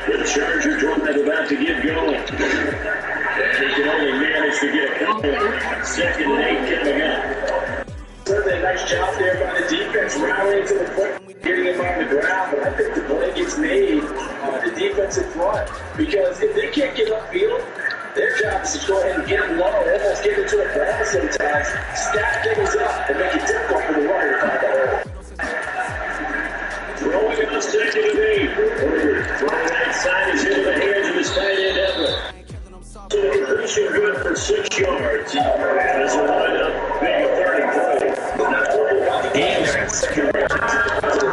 The Charger drive about to get going. And he can only manage to get a couple. 2nd and 8 coming up. Certainly a nice job there by the defense, rallying to the foot, getting him on the ground. But I think the play gets made on the defensive front. Because if they can't get upfield, their job is to go ahead and get him low, almost get into a grab sometimes, stack things up, and make it difficult for the runner to find the hole. Throwing on 2nd and 8. Throwing right side is into the hands of his tight end, Everett. So the completion good for 6 yards. As a lineup, make a 30 play.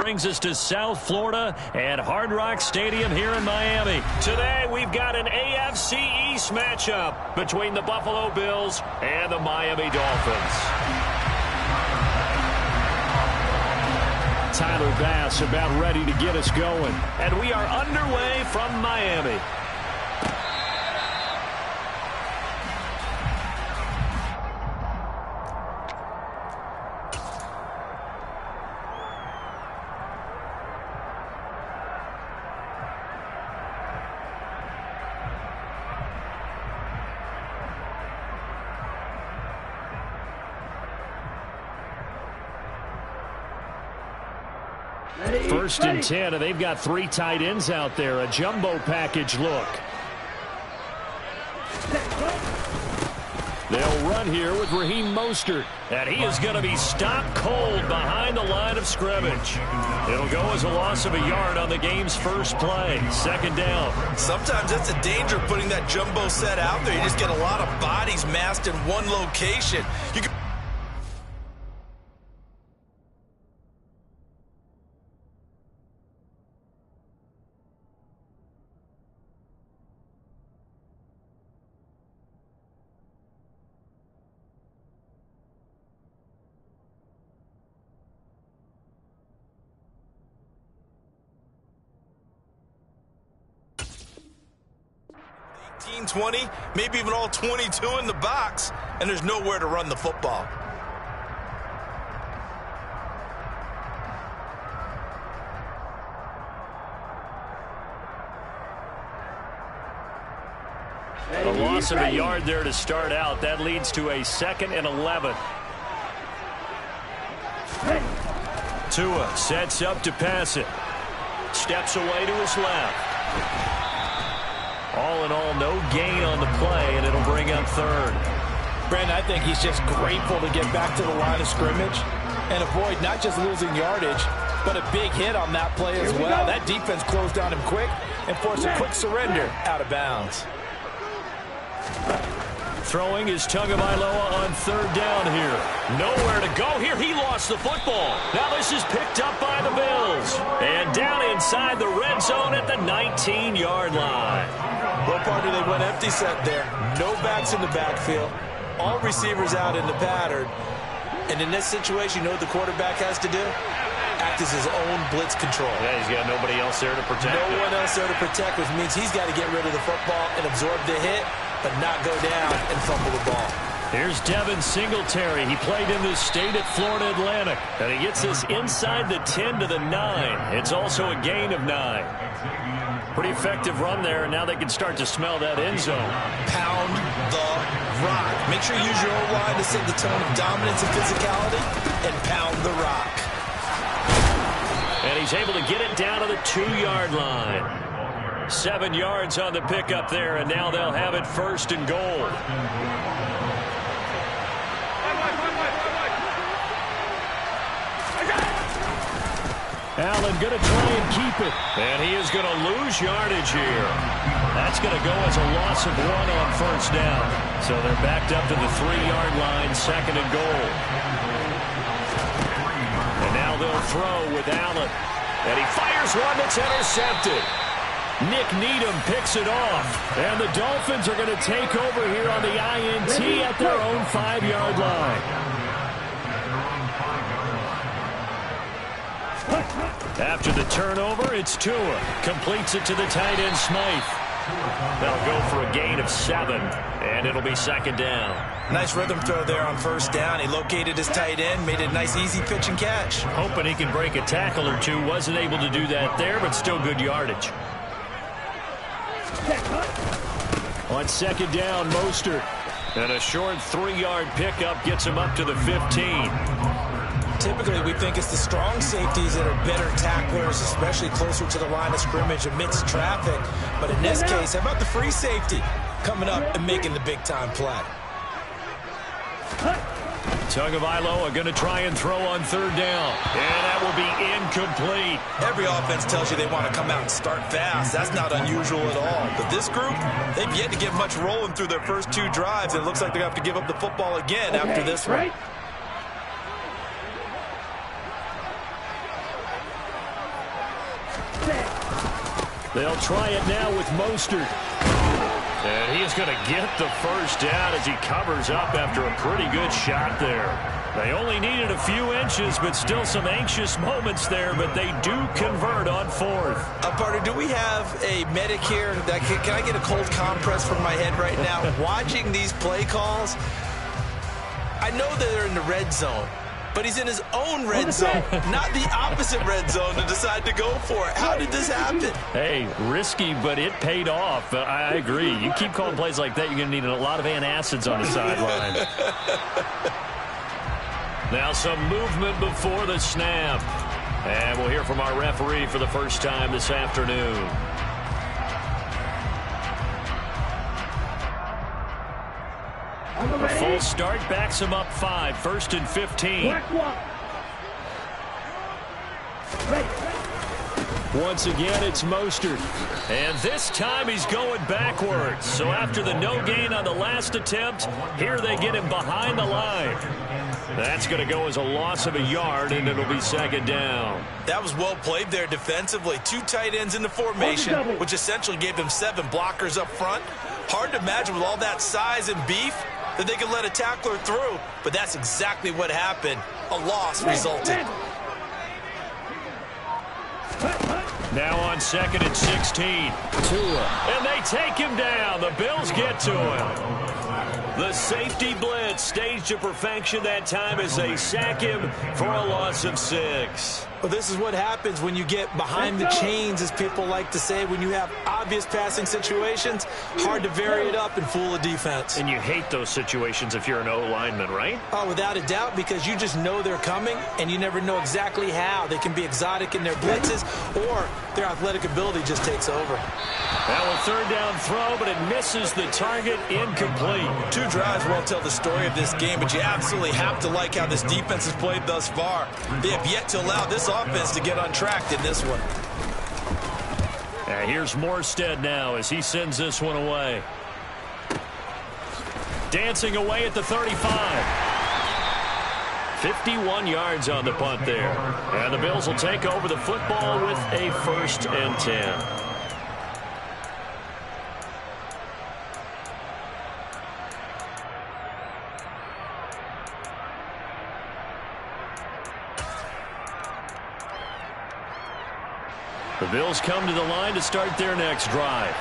Brings us to South Florida and Hard Rock Stadium here in Miami. Today we've got an AFC East matchup between the Buffalo Bills and the Miami Dolphins. Tyler Bass about ready to get us going. And we are underway from Miami. First and 10, and they've got 3 tight ends out there. A jumbo package look. They'll run here with Raheem Mostert, and he is going to be stopped cold behind the line of scrimmage. It'll go as a loss of a yard on the game's first play. 2nd down. Sometimes that's a danger putting that jumbo set out there. You just get a lot of bodies massed in one location. You can 20, maybe even all 22 in the box, and there's nowhere to run the football. A loss of a yard there to start out. That leads to a 2nd and 11. Tua sets up to pass it. Steps away to his left. All in all, no gain on the play, and it'll bring up 3rd. Brandon, I think he's just grateful to get back to the line of scrimmage and avoid not just losing yardage, but a big hit on that play as well. That defense closed on him quick and forced a quick surrender out of bounds. Throwing is Tagovailoa on 3rd down here. Nowhere to go here. He lost the football. Now this is picked up by the Bills. And down inside the red zone at the 19-yard line. Well, partner, they went empty set there. No backs in the backfield. All receivers out in the pattern. And in this situation, you know what the quarterback has to do? Act as his own blitz control. Yeah, he's got nobody else there to protect him. No one else there to protect, which means he's got to get rid of the football and absorb the hit, but not go down and fumble the ball. Here's Devin Singletary. He played in the state at Florida Atlantic. And he gets this inside the 10 to the 9. It's also a gain of 9. Pretty effective run there, and now they can start to smell that end zone. Pound the rock. Make sure you use your own line to set the tone of dominance and physicality, and pound the rock. And he's able to get it down to the 2-yard line. 7 yards on the pickup there, and now they'll have it 1st and goal. Allen going to try and keep it. And he is going to lose yardage here. That's going to go as a loss of 1 on 1st down. So they're backed up to the 3-yard line, 2nd and goal. And now they'll throw with Allen. And he fires one that's intercepted. Nick Needham picks it off. And the Dolphins are going to take over here on the INT at their own 5-yard line. After the turnover, it's Tua. Completes it to the tight end, Smythe. They'll go for a gain of 7, and it'll be 2nd down. Nice rhythm throw there on 1st down. He located his tight end, made it a nice, easy pitch and catch. Hoping he can break a tackle or two. Wasn't able to do that there, but still good yardage. On second down, Mostert. And a short 3-yard pickup gets him up to the 15. Typically, we think it's the strong safeties that are better tacklers, especially closer to the line of scrimmage amidst traffic. But in this case, how about the free safety coming up and making the big-time play? Tagovailoa going to try and throw on third down. And that will be incomplete. Every offense tells you they want to come out and start fast. That's not unusual at all. But this group, they've yet to get much rolling through their first 2 drives. It looks like they're going to have to give up the football again after this one. They'll try it now with Mostert. And he is going to get the first down as he covers up after a pretty good shot there. They only needed a few inches, but still some anxious moments there, but they do convert on 4th. Partner, do we have a medic here? Can I get a cold compress from my head right now? Watching these play calls, I know that they're in the red zone, but he's in his own red zone, not the opposite red zone, to decide to go for it. How did this happen? Hey, risky, but it paid off. I agree. You keep calling plays like that, you're going to need a lot of antacids on the sideline. Now some movement before the snap. And we'll hear from our referee for the first time this afternoon. A full start backs him up 5, 1st and 15. Once again, it's Mostert. And this time he's going backwards. So after the no gain on the last attempt, here they get him behind the line. That's going to go as a loss of a yard, and it'll be 2nd down. That was well played there defensively. 2 tight ends in the formation, which essentially gave them 7 blockers up front. Hard to imagine with all that size and beef that they could let a tackler through, but that's exactly what happened. A loss resulted. Now on 2nd and 16. Tua. And they take him down. The Bills get to him. The safety blitz staged to perfection that time as they sack him for a loss of 6. Well, this is what happens when you get behind the chains, as people like to say. When you have obvious passing situations, hard to vary it up and fool a defense. And you hate those situations if you're an O-lineman, right? Oh, without a doubt, because you just know they're coming, and you never know exactly how. They can be exotic in their blitzes, or their athletic ability just takes over. Now a 3rd down throw, but it misses the target. Incomplete. 2 drives won't tell the story of this game, but you absolutely have to like how this defense has played thus far. They have yet to allow this offense to get untracked in this one. Here's Morstead now as he sends this one away. Dancing away at the 35. 51 yards on the punt there. And the Bills will take over the football with a 1st and 10. The Bills come to the line to start their next drive.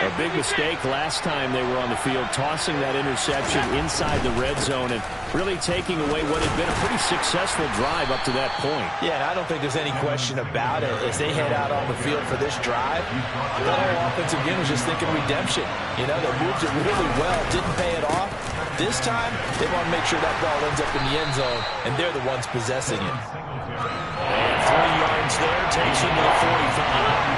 A big mistake last time they were on the field, tossing that interception inside the red zone and really taking away what had been a pretty successful drive up to that point. Yeah, and I don't think there's any question about it. As they head out on the field for this drive, the whole offensive unit was just thinking redemption. You know, they moved it really well, didn't pay it off. This time, they want to make sure that ball ends up in the end zone, and they're the ones possessing it. And 3 yards there, takes him to the 45.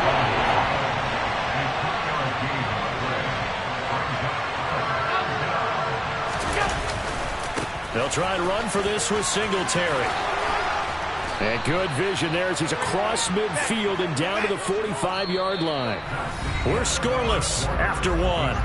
They'll try and run for this with Singletary. And good vision there as he's across midfield and down to the 45-yard line. We're scoreless after 1.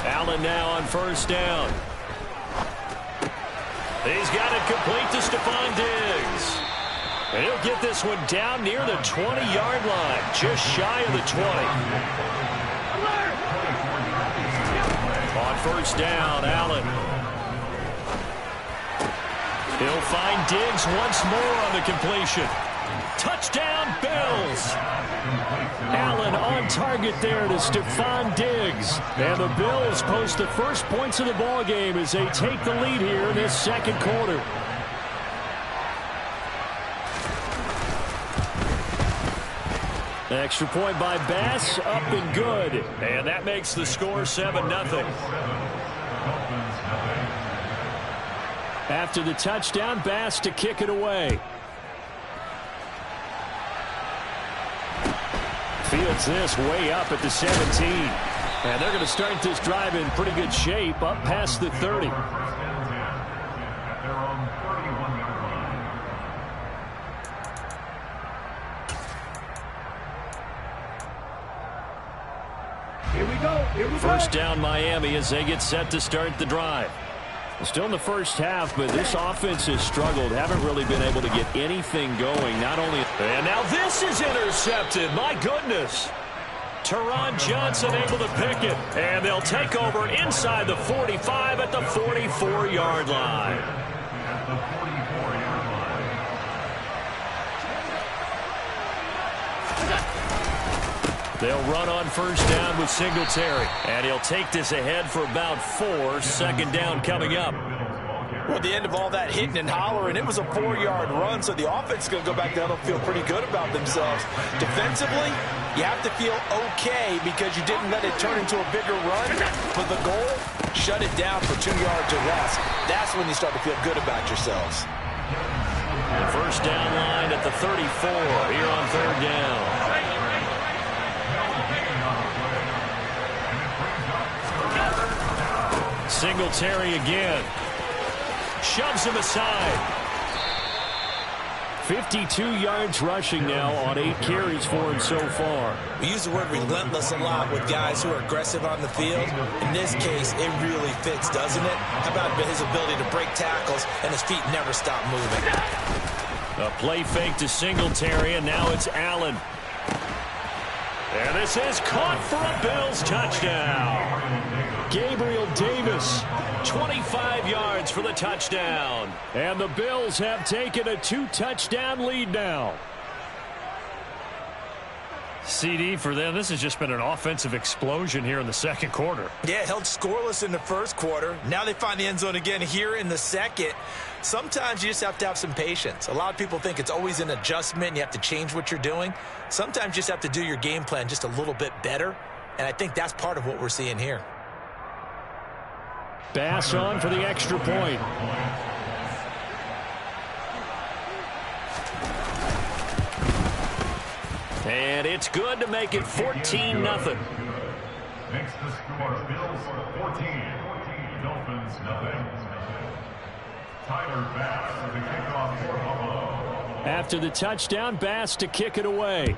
Allen now on 1st down. He's got it complete to Stephon Diggs. And he'll get this one down near the 20-yard line, just shy of the 20. On first down. Allen. He'll find Diggs once more on the completion. Touchdown, Bills. Allen on target there to Stephon Diggs. And the Bills post the first points of the ball game as they take the lead here in this second quarter. Extra point by Bass, up and good. And that makes the score 7-0. After the touchdown, Bass to kick it away. Fields this way up at the 17. And they're going to start this drive in pretty good shape, up past the 30. First down Miami as they get set to start the drive. Still in the first half, but this offense has struggled. Haven't really been able to get anything going. Not only... And now this is intercepted. My goodness. Teron Johnson able to pick it. And they'll take over inside the 45 at the 44-yard line. They'll run on first down with Singletary. And he'll take this ahead for about 4. Second down coming up. Well, at the end of all that hitting and hollering, it was a 4-yard run, so the offense is going to go back down and feel pretty good about themselves. Defensively, you have to feel okay because you didn't let it turn into a bigger run. But the goal, shut it down for 2 yards or less. That's when you start to feel good about yourselves. The first down line at the 34 here on third down. Singletary again. Shoves him aside. 52 yards rushing now on 8 carries for him so far. We use the word relentless a lot with guys who are aggressive on the field. In this case, it really fits, doesn't it? How about his ability to break tackles and his feet never stop moving? A play fake to Singletary, and now it's Allen. And this is caught for a Bills touchdown. Gabriel Davis, 25 yards for the touchdown. And the Bills have taken a 2-touchdown lead now. CD for them, this has just been an offensive explosion here in the second quarter. Yeah, held scoreless in the first quarter. Now they find the end zone again here in the second. Sometimes you just have to have some patience. A lot of people think it's always an adjustment and you have to change what you're doing. Sometimes you just have to do your game plan just a little bit better. And I think that's part of what we're seeing here. Bass on for the extra point. And it's good to make it 14-0. Makes the score Bills 14, Dolphins nothing. Tyler Bass with the kickoff for Buffalo. After the touchdown, Bass to kick it away.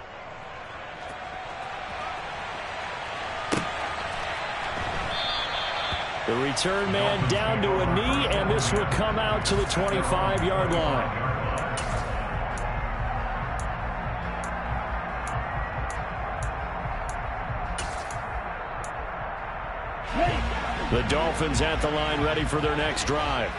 The return man down to a knee, and this will come out to the 25-yard line. The Dolphins at the line ready for their next drive.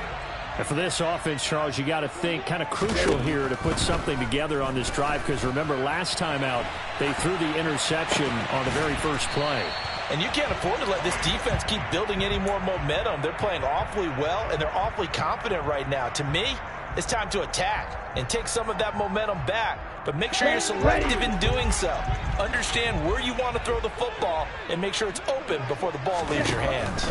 And for this offense, Charles, you got to think kind of crucial here to put something together on this drive because remember last time out they threw the interception on the very first play. And you can't afford to let this defense keep building any more momentum. They're playing awfully well, and they're awfully confident right now. To me, it's time to attack and take some of that momentum back. But make sure you're selective in doing so. Understand where you want to throw the football and make sure it's open before the ball leaves your hands.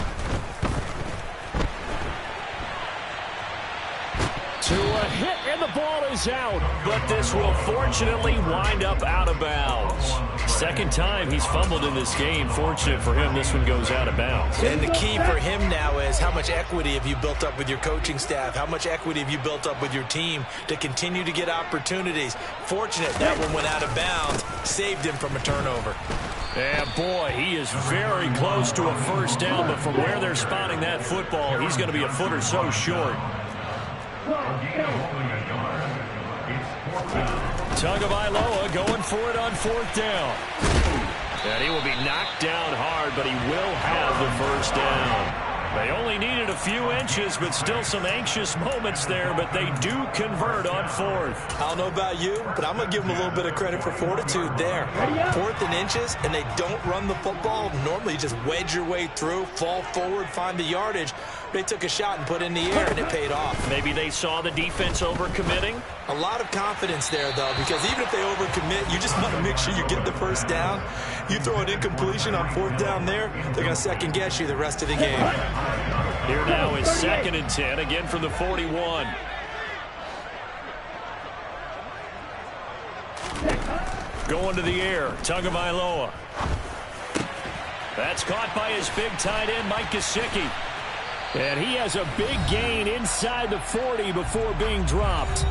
To a hit, and the ball is out. But this will fortunately wind up out of bounds. Second time he's fumbled in this game. Fortunate for him, this one goes out of bounds. And the key for him now is how much equity have you built up with your coaching staff? How much equity have you built up with your team to continue to get opportunities? Fortunate that one went out of bounds, saved him from a turnover. And boy, he is very close to a first down, but from where they're spotting that football, he's going to be a foot or so short. Tagovailoa going for it on fourth down. And he will be knocked down hard, but he will have the first down. They only needed a few inches, but still some anxious moments there, but they do convert on fourth. I don't know about you, but I'm going to give them a little bit of credit for fortitude there. Fourth and inches, and they don't run the football. Normally, you just wedge your way through, fall forward, find the yardage. They took a shot and put it in the air, and it paid off. Maybe they saw the defense overcommitting. A lot of confidence there, though, because even if they overcommit, you just want to make sure you get the first down. You throw an incompletion on fourth down there, they're going to second-guess you the rest of the game. Here now is 2nd and 10, again from the 41. Going to the air, Tagovailoa. That's caught by his big tight end, Mike Gesicki. And he has a big gain inside the 40 before being dropped.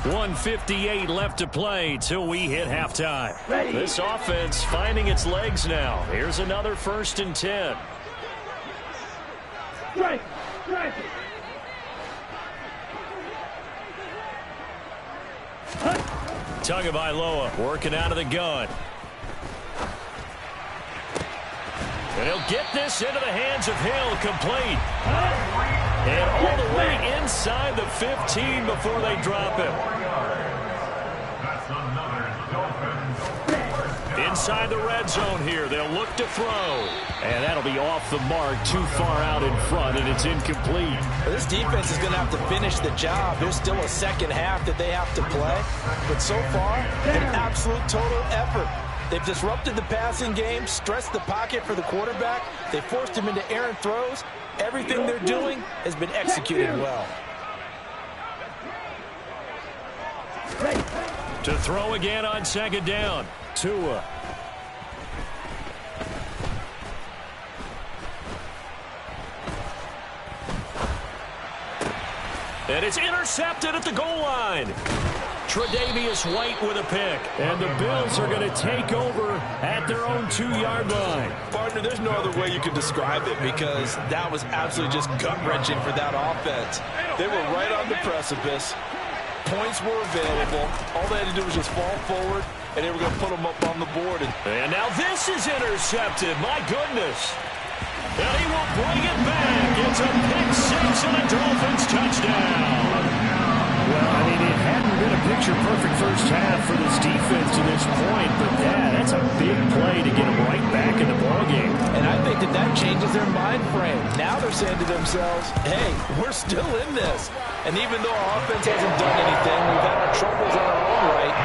1:58 left to play till we hit halftime. This offense finding its legs now. Here's another 1st and 10. Tagovailoa working out of the gun. And he'll get this into the hands of Hill, complete. And all the way inside the 15 before they drop him. Inside the red zone here, they'll look to throw. And that'll be off the mark, too far out in front, and it's incomplete. This defense is going to have to finish the job. There's still a second half that they have to play. But so far, an absolute total effort. They've disrupted the passing game, stressed the pocket for the quarterback. They forced him into errant throws. Everything they're doing has been executed well. To throw again on 2nd down. Tua. And it's intercepted at the goal line. Tre'Davious White with a pick. And the Bills are going to take over at their own 2-yard line. Partner, there's no other way you can describe it because that was absolutely just gut-wrenching for that offense. They were right on the precipice. Points were available. All they had to do was just fall forward, and they were going to put them up on the board. And now this is intercepted. My goodness. And he will bring it back. It's a pick 6 and a Dolphins touchdown. Well, I mean, it hadn't been a picture-perfect first half for this defense to this point, but that's a big play to get them right back in the ballgame. And I think that changes their mind frame. Now they're saying to themselves, hey, we're still in this. And even though our offense hasn't done anything, we've had our troubles on our own right,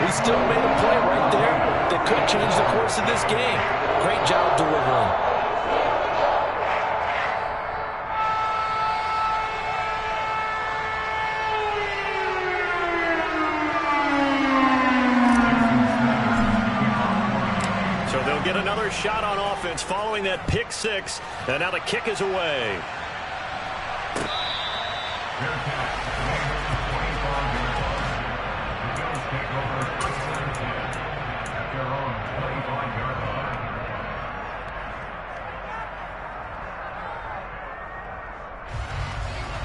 we still made a play right there that could change the course of this game. Great job delivering. Get another shot on offense following that pick 6, and now the kick is away.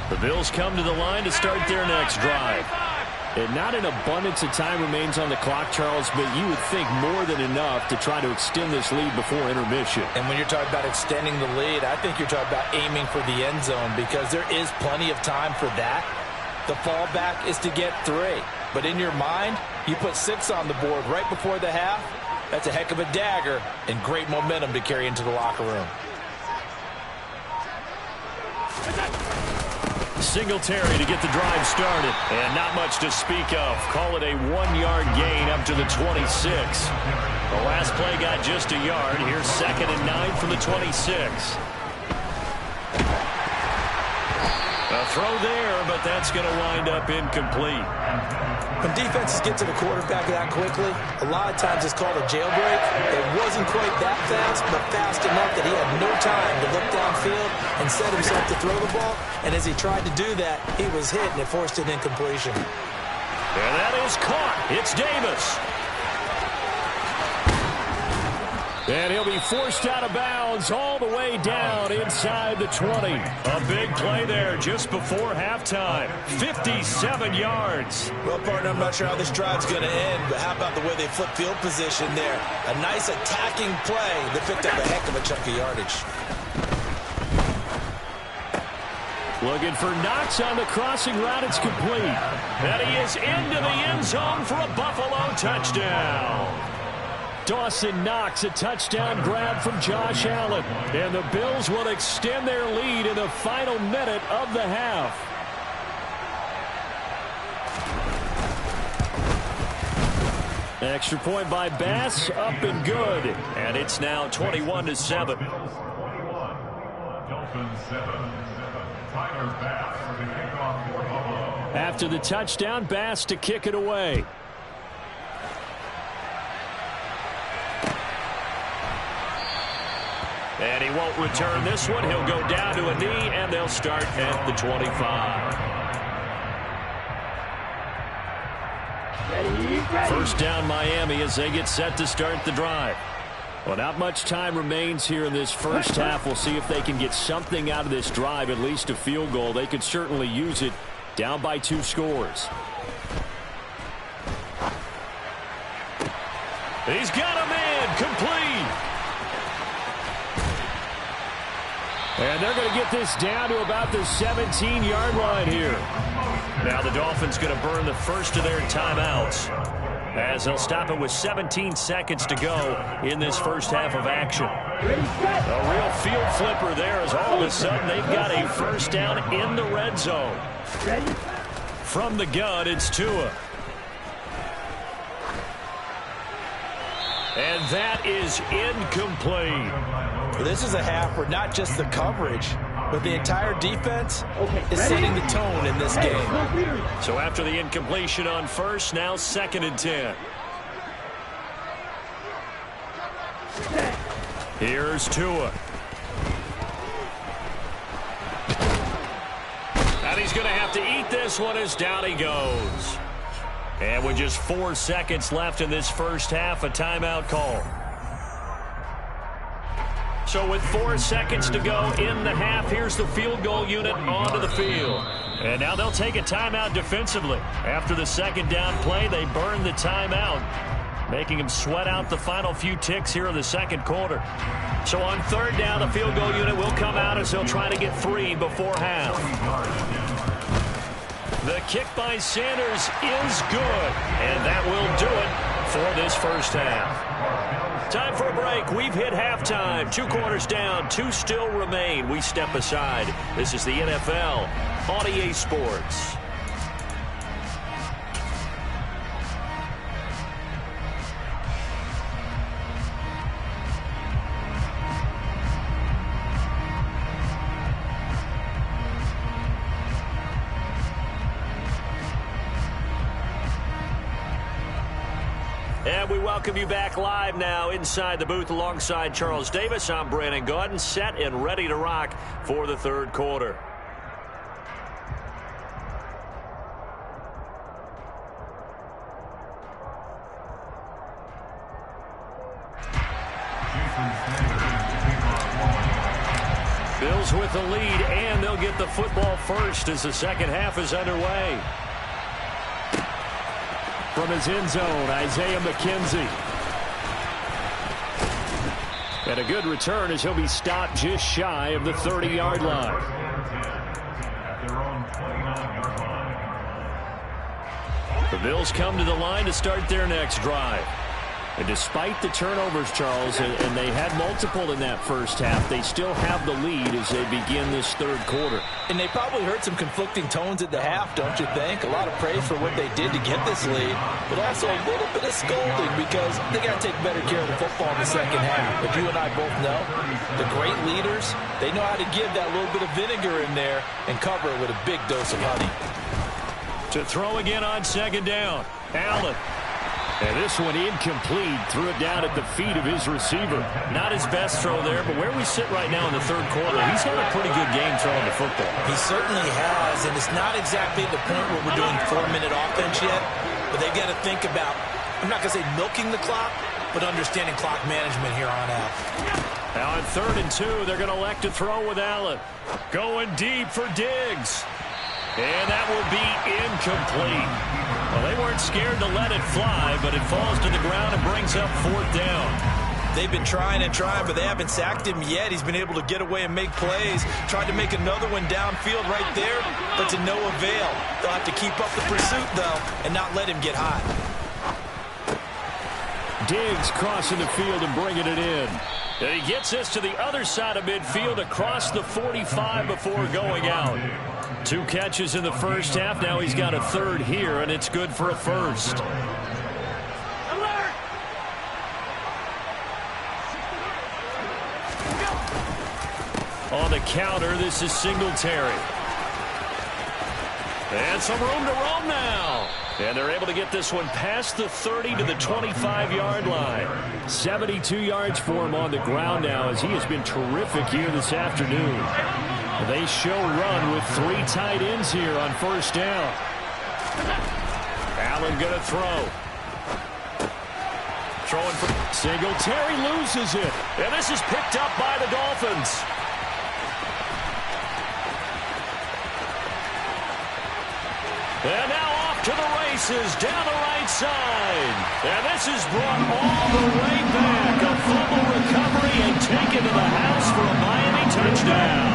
The Bills come to the line to start their next drive. And not an abundance of time remains on the clock, Charles, but you would think more than enough to try to extend this lead before intermission. And when you're talking about extending the lead, I think you're talking about aiming for the end zone because there is plenty of time for that. The fallback is to get 3. But in your mind, you put 6 on the board right before the half. That's a heck of a dagger and great momentum to carry into the locker room. Singletary to get the drive started. And not much to speak of. Call it a 1-yard gain up to the 26. The last play got just a yard. Here's 2nd and 9 from the 26. A throw there, but that's going to wind up incomplete. When defenses get to the quarterback that quickly, a lot of times it's called a jailbreak. It wasn't quite that fast, but fast enough that he had no time to look downfield and set himself to throw the ball. And as he tried to do that, he was hit, and it forced an incompletion. And that is caught. It's Davis. And he'll be forced out of bounds all the way down inside the 20. A big play there just before halftime. 57 yards. Well, partner, I'm not sure how this drive's going to end, but how about the way they flip field position there? A nice attacking play that picked up a heck of a chunk of yardage. Looking for Knox on the crossing route. It's complete. And he is into the end zone for a Buffalo touchdown. Dawson Knox, a touchdown grab from Josh Allen. And the Bills will extend their lead in the final minute of the half. Extra point by Bass, up and good. And it's now 21-7. Dolphins 7. Tyler Bass for the kickoff for Buffalo. After the touchdown, Bass to kick it away. And he won't return this one. He'll go down to a knee, and they'll start at the 25. First down, Miami, as they get set to start the drive. Well, not much time remains here in this first half. We'll see if they can get something out of this drive, at least a field goal. They could certainly use it, down by 2 scores. He's got a man, complete. And they're going to get this down to about the 17-yard line here. Now the Dolphins going to burn the first of their timeouts, as they'll stop it with 17 seconds to go in this first half of action. A real field flipper there, as all of a sudden they've got a first down in the red zone. From the gun, it's Tua. And that is incomplete. This is a half where not just the coverage, but the entire defense is setting the tone in this game. So after the incompletion on first, now 2nd and 10. Here's Tua. And he's going to have to eat this one as down he goes. And with just 4 seconds left in this first half, a timeout call. So with 4 seconds to go in the half, here's the field goal unit onto the field. And now they'll take a timeout defensively. After the second down play, they burn the timeout, making them sweat out the final few ticks here in the second quarter. So on 3rd down, the field goal unit will come out as they'll try to get 3 before half. The kick by Sanders is good, and that will do it for this first half. Time for a break. We've hit halftime. 2 quarters down, 2 still remain. We step aside. This is the NFL on EA Sports. And we welcome you back live now inside the booth alongside Charles Davis. I'm Brandon Gaudin, set and ready to rock for the 3rd quarter. Bills with the lead, and they'll get the football first as the second half is underway. From his end zone, Isaiah McKenzie. And a good return as he'll be stopped just shy of the 30-yard line. The Bills come to the line to start their next drive. And despite the turnovers, Charles, and they had multiple in that first half, they still have the lead as they begin this 3rd quarter. And they probably heard some conflicting tones at the half, don't you think? A lot of praise for what they did to get this lead, but also a little bit of scolding because they got to take better care of the football in the second half. But you and I both know the great leaders, they know how to give that little bit of vinegar in there and cover it with a big dose of honey. To throw again on 2nd down, Allen. And this one incomplete, threw it down at the feet of his receiver. Not his best throw there, but where we sit right now in the 3rd quarter, he's had a pretty good game throwing the football. He certainly has, and it's not exactly the point where we're doing 4-minute offense yet, but they've got to think about, I'm not going to say milking the clock, but understanding clock management here on out. Now on 3rd and 2, they're going to elect to throw with Allen. Going deep for Diggs. And that will be incomplete. Well, they weren't scared to let it fly, but it falls to the ground and brings up 4th down. They've been trying and trying, but they haven't sacked him yet. He's been able to get away and make plays. Tried to make another one downfield right there, but to no avail. They'll have to keep up the pursuit, though, and not let him get hot. Diggs crossing the field and bringing it in. And he gets this to the other side of midfield across the 45 before going out. 2 catches in the first half. Now he's got a third here, and it's good for a first. On the counter, this is Singletary. And some room to roam now. And they're able to get this one past the 30 to the 25-yard line. 72 yards for him on the ground now as he has been terrific here this afternoon. They show run with 3 tight ends here on first down. Allen going to throw. Throwing for Singletary, loses it. And this is picked up by the Dolphins. And now off to the races down the right side. And this is brought all the way back. A fumble recovery and taken to the house for a Miami touchdown.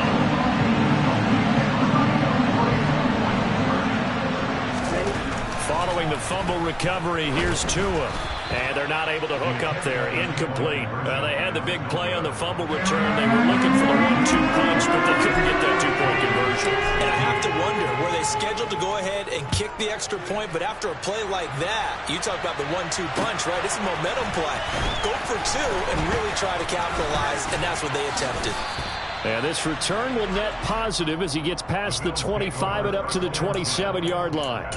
Following the fumble recovery, here's Tua. And they're not able to hook up there. Incomplete. They had the big play on the fumble return. They were looking for the 1-2 punch, but they couldn't get that 2-point conversion. And I have to wonder, were they scheduled to go ahead and kick the extra point? But after a play like that, you talk about the 1-2 punch, right? It's a momentum play. Go for 2 and really try to capitalize, and that's what they attempted. And this return will net positive as he gets past the 25 and up to the 27-yard line.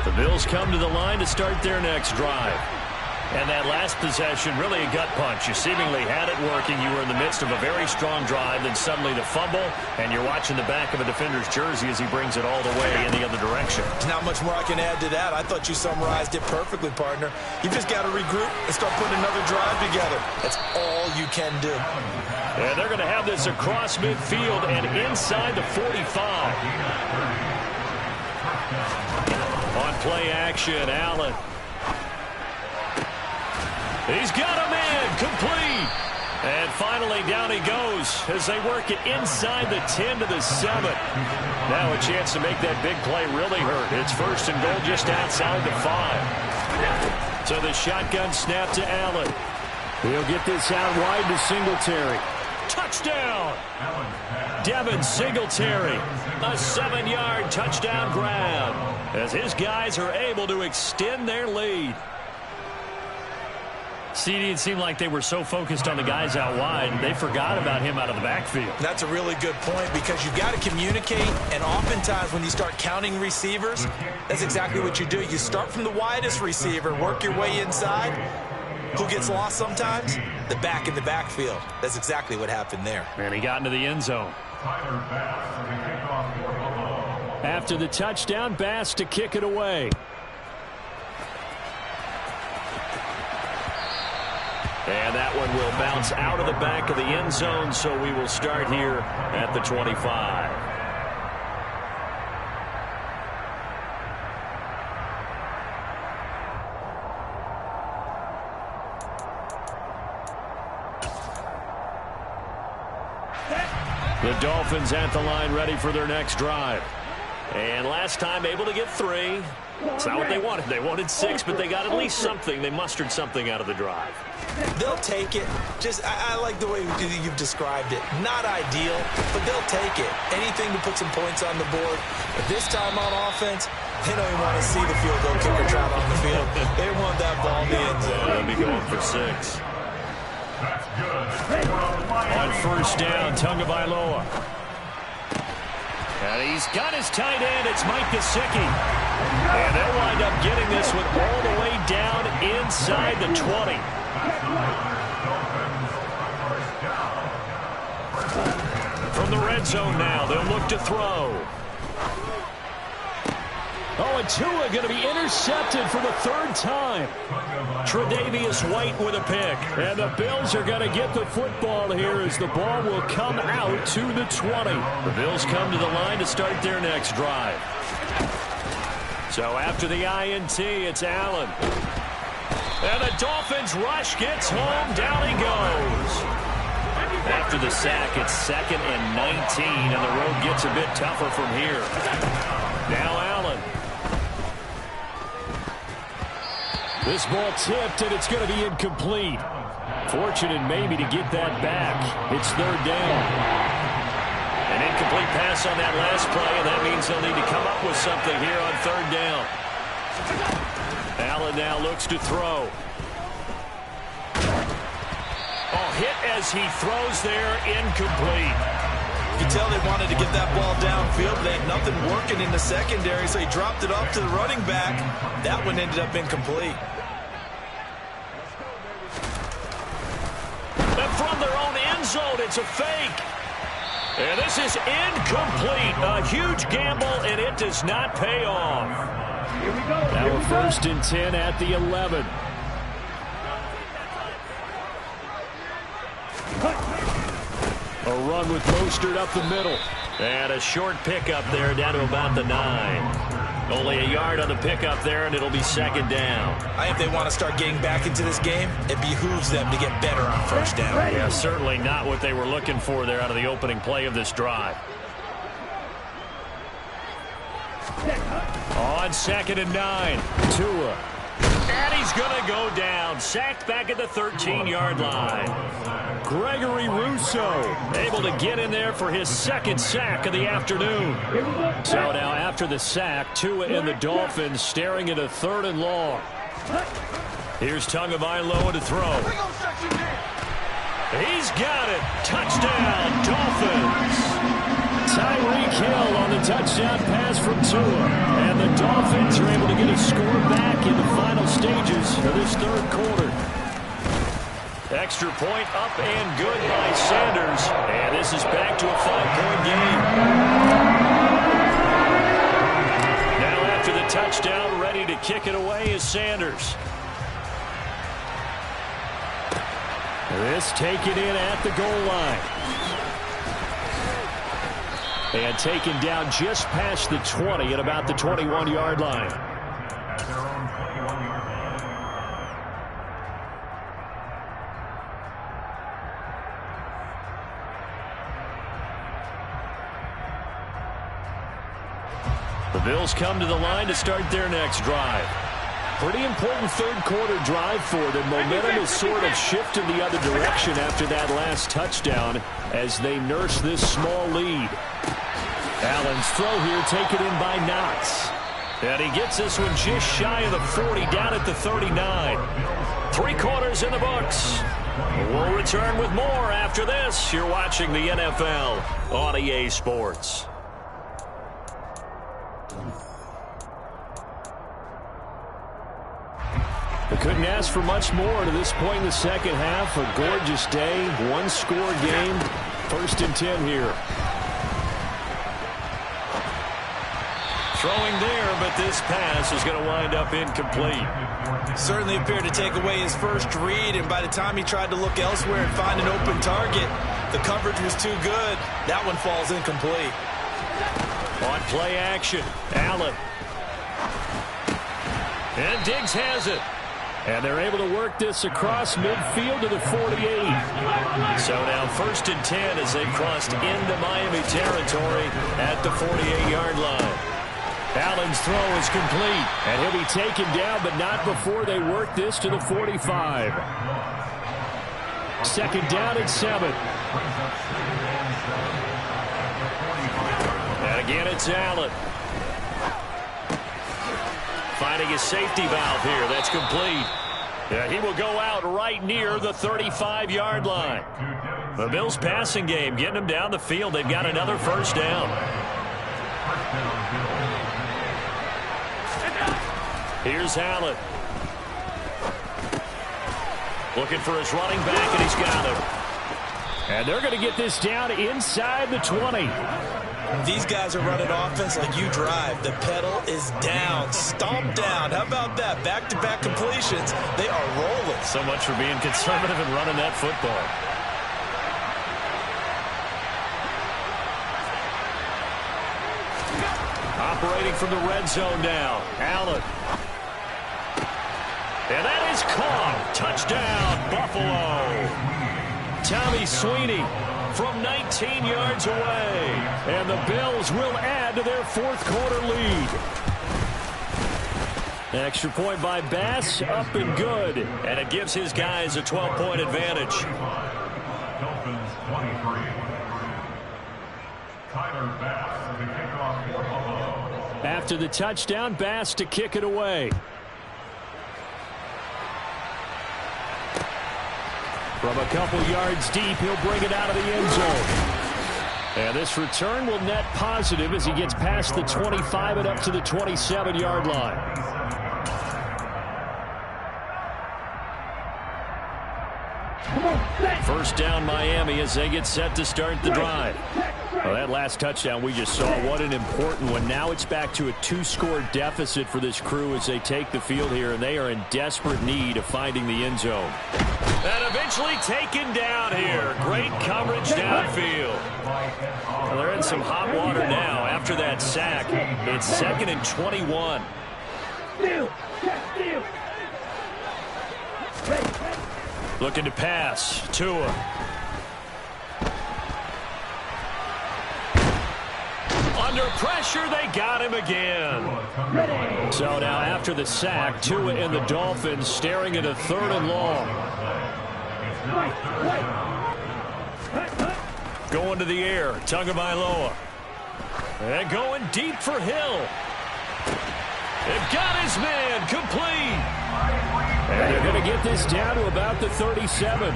The Bills come to the line to start their next drive. And that last possession, really a gut punch. You seemingly had it working. You were in the midst of a very strong drive. Then suddenly the fumble, and you're watching the back of a defender's jersey as he brings it all the way in the other direction. There's not much more I can add to that. I thought you summarized it perfectly, partner. You just got to regroup and start putting another drive together. That's all you can do. And they're going to have this across midfield and inside the 45. On play action, Allen. He's got him in, complete. And finally down he goes as they work it inside the 10 to the 7. Now a chance to make that big play really hurt. It's first and goal just outside the 5. So the shotgun snap to Allen. He'll get this out wide to Singletary. Touchdown! Devin Singletary, a 7-yard touchdown grab as his guys are able to extend their lead. CD, it seemed like they were so focused on the guys out wide, they forgot about him out of the backfield. That's a really good point because you've got to communicate, and oftentimes when you start counting receivers, that's exactly what you do. You start from the widest receiver, work your way inside. Who gets lost sometimes? The back in the backfield. That's exactly what happened there. And he got into the end zone. After the touchdown, Bass to kick it away. And that one will bounce out of the back of the end zone, so we will start here at the 25. The Dolphins at the line ready for their next drive. And last time able to get 3. It's not what they wanted. They wanted 6, but they got at least something. They mustered something out of the drive. They'll take it. I like the way you've described it. Not ideal, but they'll take it. Anything to put some points on the board. But this time on offense, they don't even want to see the field goal kicker trot on the field. They want that ball in the end zone. They'll be going for 6. On first down, Tagovailoa. And he's got his tight end. It's Mike Gesicki. And they'll wind up getting this one all the way down inside the 20. From the red zone now, they'll look to throw. Oh, and Tua going to be intercepted for the 3rd time. Tre'Davious White with a pick. And the Bills are going to get the football here as the ball will come out to the 20. The Bills come to the line to start their next drive. So after the INT, it's Allen. And the Dolphins rush gets home. Down he goes. After the sack, it's 2nd and 19, and the road gets a bit tougher from here. Now Allen. This ball tipped, and it's going to be incomplete. Fortunate maybe to get that back. It's 3rd down. An incomplete pass on that last play, and that means they'll need to come up with something here on 3rd down. Allen now looks to throw. Oh, hit as he throws there, incomplete. You can tell they wanted to get that ball downfield. They had nothing working in the secondary, so he dropped it off to the running back. That one ended up incomplete. And from their own end zone, it's a fake. And this is incomplete. A huge gamble, and it does not pay off. Now we're 1st and 10 at the 11. A run with Mostert up the middle. And a short pickup there down to about the 9. Only a yard on the pickup there, and it'll be 2nd down. I think they want to start getting back into this game. It behooves them to get better on 1st down. Yeah, certainly not what they were looking for there out of the opening play of this drive. On 2nd and 9, Tua. And he's going to go down. Sacked back at the 13-yard line. Gregory Rousseau able to get in there for his 2nd sack of the afternoon. So now after the sack, Tua and the Dolphins staring at a 3rd and long. Here's Tagovailoa to throw. He's got it. Touchdown, Dolphins. Tyreek Hill on the touchdown pass from Tua. And the Dolphins are able to get a score back in the final stages of this 3rd quarter. Extra point up and good by Sanders. And this is back to a 5-point game. Now after the touchdown, ready to kick it away is Sanders. This taken in at the goal line. And taken down just past the 20 at about the 21-yard line. At their own 21-yard line. The Bills come to the line to start their next drive. Pretty important 3rd quarter drive for them. Momentum has sort of shifted the other direction after that last touchdown as they nurse this small lead. Allen's throw here taken in by Knox. And he gets this one just shy of the 40 down at the 39. 3 quarters in the books. We'll return with more after this. You're watching the NFL on EA Sports. They couldn't ask for much more to this point in the 2nd half. A gorgeous day, 1-score game. 1st and 10 here. Throwing there, but this pass is going to wind up incomplete. Certainly appeared to take away his first read, and by the time he tried to look elsewhere and find an open target, the coverage was too good. That one falls incomplete. On play action, Allen. And Diggs has it. And they're able to work this across midfield to the 48. So now 1st and 10 as they crossed into Miami territory at the 48-yard line. Allen's throw is complete, and he'll be taken down, but not before they work this to the 45. 2nd down and 7. And again, it's Allen. Finding his safety valve here. That's complete. Yeah, he will go out right near the 35-yard line. The Bills' passing game getting them down the field. They've got another 1st down. Here's Allen. Looking for his running back, and he's got him. And they're going to get this down inside the 20. These guys are running offense like you drive. The pedal is down, stomped down. How about that? Back-to-back completions. They are rolling. So much for being conservative and running that football. Operating from the red zone now. Allen. And that is caught. Touchdown, Buffalo. Tommy Sweeney from 19 yards away. And the Bills will add to their fourth quarter lead. Extra point by Bass, up and good. And it gives his guys a 12-point advantage. Dolphins 23. Tyler Bass, the kickoff for Buffalo. After the touchdown, Bass to kick it away. From a couple yards deep, he'll bring it out of the end zone. And this return will net positive as he gets past the 25 and up to the 27-yard line. First down, Miami, as they get set to start the drive. Well, that last touchdown we just saw, what an important one. Now it's back to a 2-score deficit for this crew as they take the field here, and they are in desperate need of finding the end zone. And eventually taken down here. Great coverage downfield. Well, they're in some hot water now after that sack. It's 2nd and 21. Looking to pass. Tua. Under pressure, they got him again. So now after the sack, Tua and the Dolphins staring at a 3rd and long. Going to the air, Tagovailoa. And going deep for Hill. They've got his man, complete. And they're going to get this down to about the 37.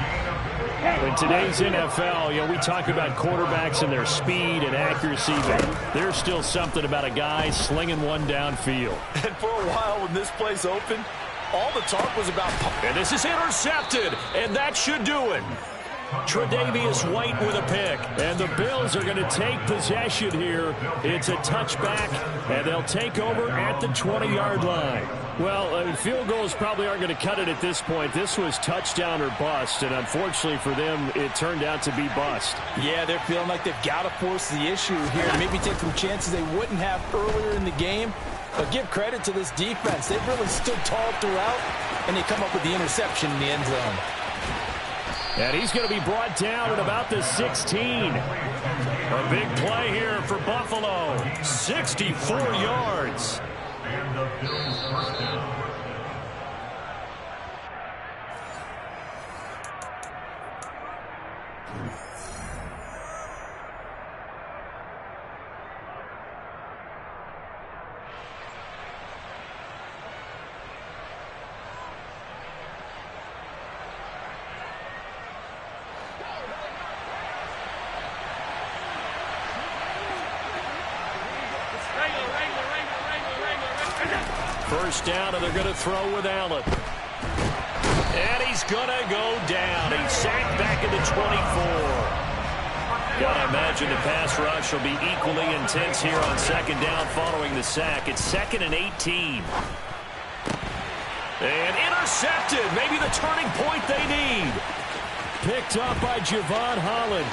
In today's NFL, you know, we talk about quarterbacks and their speed and accuracy, but there's still something about a guy slinging one downfield. And for a while when this play's open, all the talk was about... And this is intercepted, and that should do it. Tre'Davious White with a pick, and the Bills are going to take possession here. It's a touchback, and they'll take over at the 20-yard line. Well, field goals probably aren't going to cut it at this point. This was touchdown or bust, and unfortunately for them, it turned out to be bust. Yeah, they're feeling like they've got to force the issue here, maybe take some chances they wouldn't have earlier in the game. But give credit to this defense. They've really stood tall throughout, and they come up with the interception in the end zone. And he's going to be brought down at about the 16. A big play here for Buffalo. 64 yards. And the Bills first down. First down, and they're going to throw with Allen. And he's going to go down. He's sacked back at the 24. Gotta imagine the pass rush will be equally intense here on 2nd down following the sack. It's 2nd and 18. And intercepted. Maybe the turning point they need. Picked up by Javon Holland.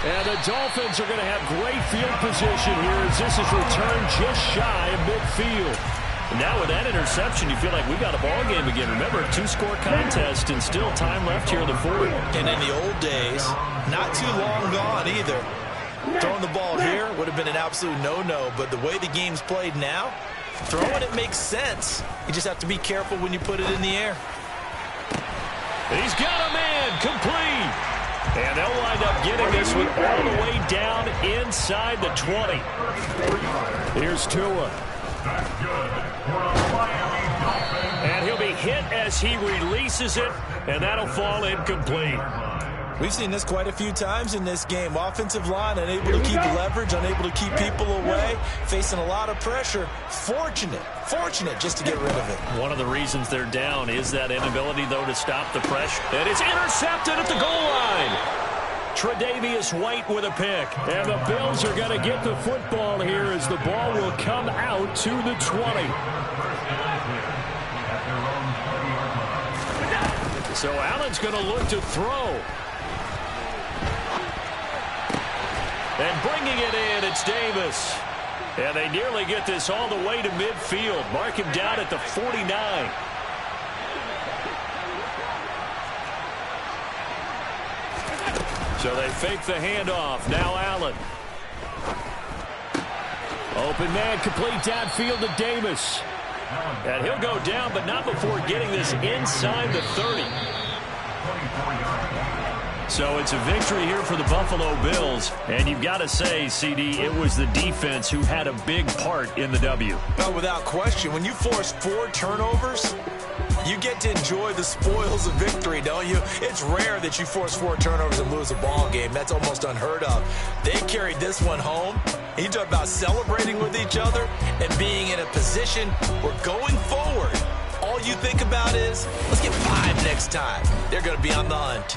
And the Dolphins are going to have great field position here as this is returned just shy of midfield. And now with that interception, you feel like we've got a ball game again. Remember, a 2-score contest and still time left here in the 4th. And in the old days, not too long gone either. Throwing the ball here would have been an absolute no-no, but the way the game's played now, throwing it makes sense. You just have to be careful when you put it in the air. He's got a man, complete. And they'll wind up getting this one all the way down inside the 20. Here's Tua. And he'll be hit as he releases it, and that'll fall incomplete. We've seen this quite a few times in this game. Offensive line unable to keep leverage, unable to keep people away, facing a lot of pressure. Fortunate just to get rid of it. One of the reasons they're down is that inability, though, to stop the pressure. And it's intercepted at the goal line. Tre'Davious White with a pick. And the Bills are going to get the football here as the ball will come out to the 20. So Allen's going to look to throw. And bringing it in, it's Davis. And they nearly get this all the way to midfield. Mark him down at the 49. So they fake the handoff. Now Allen. Open man, complete downfield to Davis. And he'll go down, but not before getting this inside the 30. So it's a victory here for the Buffalo Bills. And you've got to say, CD, it was the defense who had a big part in the W. No, without question. When you force 4 turnovers, you get to enjoy the spoils of victory, don't you? It's rare that you force 4 turnovers and lose a ball game. That's almost unheard of. They carried this one home. You talk about celebrating with each other and being in a position where going forward, all you think about is, let's get 5 next time. They're going to be on the hunt.